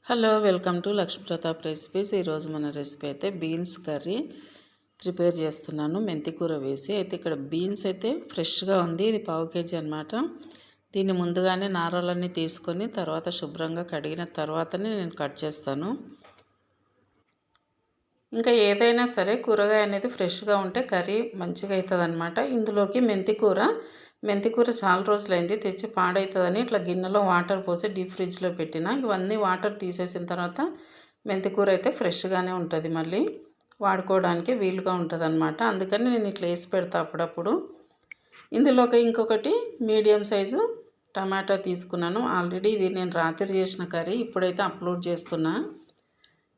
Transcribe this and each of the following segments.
Hello, welcome to Lakshmi Pratap recipes. ఈరోజు మన recipe అయితే బీన్స్ కర్రీ ప్రిపేర్ చేస్తున్నాను, మెంతికూర వేసి. అయితే ఇక్కడ బీన్స్ అయితే ఫ్రెష్గా ఉంది, ఇది పావు కేజీ అనమాట. దీన్ని ముందుగానే నారలన్నీ తీసుకొని తర్వాత శుభ్రంగా కడిగిన తర్వాతనే నేను కట్ చేస్తాను. ఇంకా ఏదైనా సరే కూరగాయ అనేది ఫ్రెష్గా ఉంటే కర్రీ మంచిగా అవుతుంది అనమాట. ఇందులోకి మెంతికూర చాలా రోజులైంది తెచ్చి పాడవుతుందని ఇట్లా గిన్నెలో వాటర్ పోసి డీప్ ఫ్రిడ్జ్లో పెట్టిన. ఇవన్నీ వాటర్ తీసేసిన తర్వాత మెంతికూర అయితే ఫ్రెష్గానే ఉంటుంది, మళ్ళీ వాడుకోవడానికి వీలుగా ఉంటుంది అనమాట. అందుకని నేను ఇట్లా వేసి పెడతా అప్పుడప్పుడు. ఇందులోకి ఇంకొకటి మీడియం సైజు టమాటా తీసుకున్నాను. ఆల్రెడీ ఇది నేను రాత్రి చేసిన కర్రీ, ఇప్పుడైతే అప్లోడ్ చేస్తున్నా.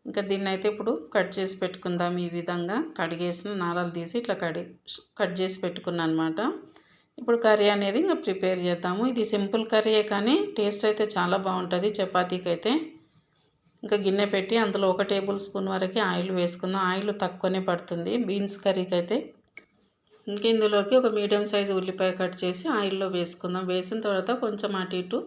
ఇంకా దీన్ని అయితే ఇప్పుడు కట్ చేసి పెట్టుకుందాం. ఈ విధంగా కడిగేసిన నారలు తీసి ఇట్లా కట్ చేసి పెట్టుకున్నాను అనమాట. ఇప్పుడు కర్రీ అనేది ఇంకా ప్రిపేర్ చేద్దాము. ఇది సింపుల్ కర్రీయే కానీ టేస్ట్ అయితే చాలా బాగుంటుంది చపాతీకి అయితే. ఇంకా గిన్నె పెట్టి అందులో 1 టేబుల్ స్పూన్ వరకు ఆయిల్ వేసుకుందాం. ఆయిల్ తక్కువనే పడుతుంది బీన్స్ కర్రీకి అయితే. ఇంకా ఇందులోకి ఒక మీడియం సైజు ఉల్లిపాయ కట్ చేసి ఆయిల్లో వేసుకుందాం. వేసిన తర్వాత కొంచెం అటు ఇటు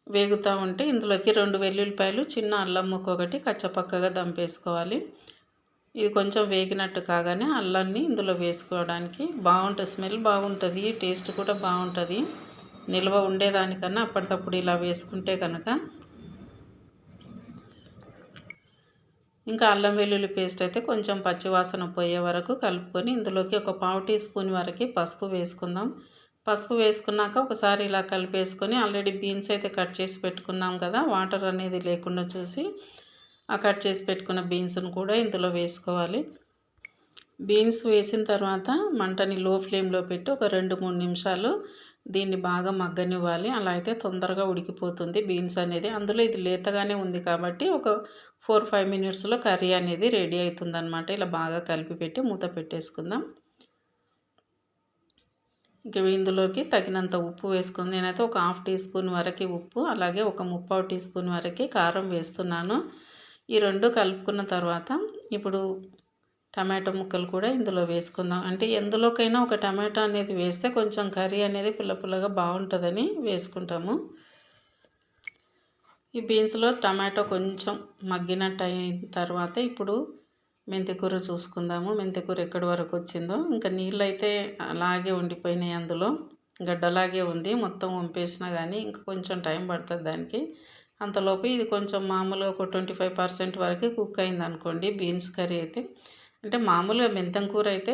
వేగుతూ ఉంటే ఇందులోకి 2 వెల్లుల్లిపాయలు, చిన్న అల్లం ముక్క ఒకటి కచ్చపక్కగా దంపేసుకోవాలి. ఇది కొంచెం వేగినట్టు కాగానే అల్లాన్ని ఇందులో వేసుకోవడానికి బాగుంటుంది, స్మెల్ బాగుంటుంది, టేస్ట్ కూడా బాగుంటుంది. నిల్వ ఉండేదానికన్నా అప్పటికప్పుడు ఇలా వేసుకుంటే కనుక. ఇంకా అల్లం వెల్లుల్లి పేస్ట్ అయితే కొంచెం పచ్చివాసన పోయే వరకు కలుపుకొని ఇందులోకి ఒక పావు టీ స్పూన్ వరకు పసుపు వేసుకుందాం. పసుపు వేసుకున్నాక ఒకసారి ఇలా కలిపేసుకొని ఆల్రెడీ బీన్స్ అయితే కట్ చేసి పెట్టుకున్నాం కదా, వాటర్ అనేది లేకుండా చూసి ఆ కట్ చేసి పెట్టుకున్న బీన్స్ను కూడా ఇందులో వేసుకోవాలి. బీన్స్ వేసిన తర్వాత మంటని లో ఫ్లేమ్లో పెట్టి ఒక 2-3 నిమిషాలు దీన్ని బాగా మగ్గనివ్వాలి. అలా అయితే తొందరగా ఉడికిపోతుంది బీన్స్ అనేది. అందులో ఇది లేతగానే ఉంది కాబట్టి ఒక 4-5 మినిట్స్లో కర్రీ అనేది రెడీ అవుతుంది అనమాట. ఇలా బాగా కలిపి పెట్టి మూత పెట్టేసుకుందాం. ఇంక ఇందులోకి తగినంత ఉప్పు వేసుకుంది. నేనైతే ఒక 1/2 టీ స్పూన్ వరకు ఉప్పు, అలాగే ఒక 3/4 టీ స్పూన్ వరకు కారం వేస్తున్నాను. ఈ రెండు కలుపుకున్న తర్వాత ఇప్పుడు టమాటో ముక్కలు కూడా ఇందులో వేసుకుందాం. అంటే ఎందులోకైనా ఒక టమాటో అనేది వేస్తే కొంచెం కర్రీ అనేది పుల్లగా బాగుంటుందని వేసుకుంటాము. ఈ బీన్స్లో టమాటో కొంచెం మగ్గినట్టు అయిన తర్వాత ఇప్పుడు మెంతికూర చూసుకుందాము. మెంతికూర ఎక్కడి వరకు వచ్చిందో. ఇంకా నీళ్ళు అయితే అలాగే ఉండిపోయినాయి, అందులో గడ్డలాగే ఉంది. మొత్తం వంపేసినా కానీ ఇంకా కొంచెం టైం పడుతుంది దానికి. అంతలోపు ఇది కొంచెం మామూలుగా ఒక 25% వరకు కుక్ అయింది అనుకోండి బీన్స్ కర్రీ అయితే. అంటే మామూలుగా మెంతం కూర అయితే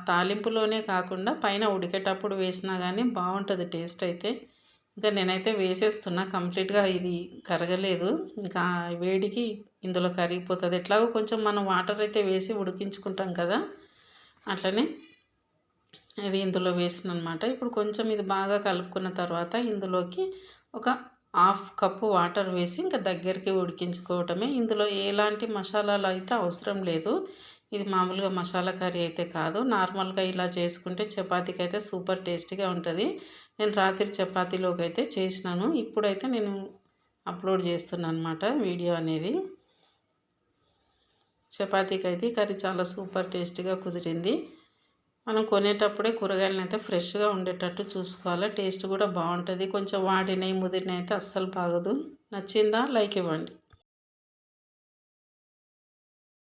తాలింపులోనే కాకుండా పైన ఉడికేటప్పుడు వేసినా కానీ బాగుంటుంది టేస్ట్ అయితే. ఇంకా నేనైతే వేసేస్తున్నా, కంప్లీట్గా ఇది కరగలేదు, ఇంకా వేడికి ఇందులో కరిగిపోతుంది. ఎట్లాగో కొంచెం మనం వాటర్ అయితే వేసి ఉడికించుకుంటాం కదా, అట్లనే ఇది ఇందులో వేసినమాట. ఇప్పుడు కొంచెం ఇది బాగా కలుపుకున్న తర్వాత ఇందులోకి ఒక 1/2 కప్పు వాటర్ వేసి ఇంకా దగ్గరికి ఉడికించుకోవటమే. ఇందులో ఎలాంటి మసాలాలు అయితే అవసరం లేదు. ఇది మామూలుగా మసాలా కర్రీ అయితే కాదు, నార్మల్గా ఇలా చేసుకుంటే చపాతీకి అయితే సూపర్ టేస్టీగా ఉంటుంది. నేను రాత్రి చపాతీలోకి అయితే చేసినాను, ఇప్పుడైతే నేను అప్లోడ్ చేస్తున్నాను అనమాట వీడియో అనేది. చపాతీకి అయితే కర్రీ చాలా సూపర్ టేస్టీగా కుదిరింది. మనం కొనేటప్పుడే కూరగాయలను అయితే ఫ్రెష్గా ఉండేటట్టు చూసుకోవాలి, టేస్ట్ కూడా బాగుంటుంది. కొంచెం వాడినవి ముదిరినవి అయితే అస్సలు బాగోదు. నచ్చిందా? లైక్ ఇవ్వండి.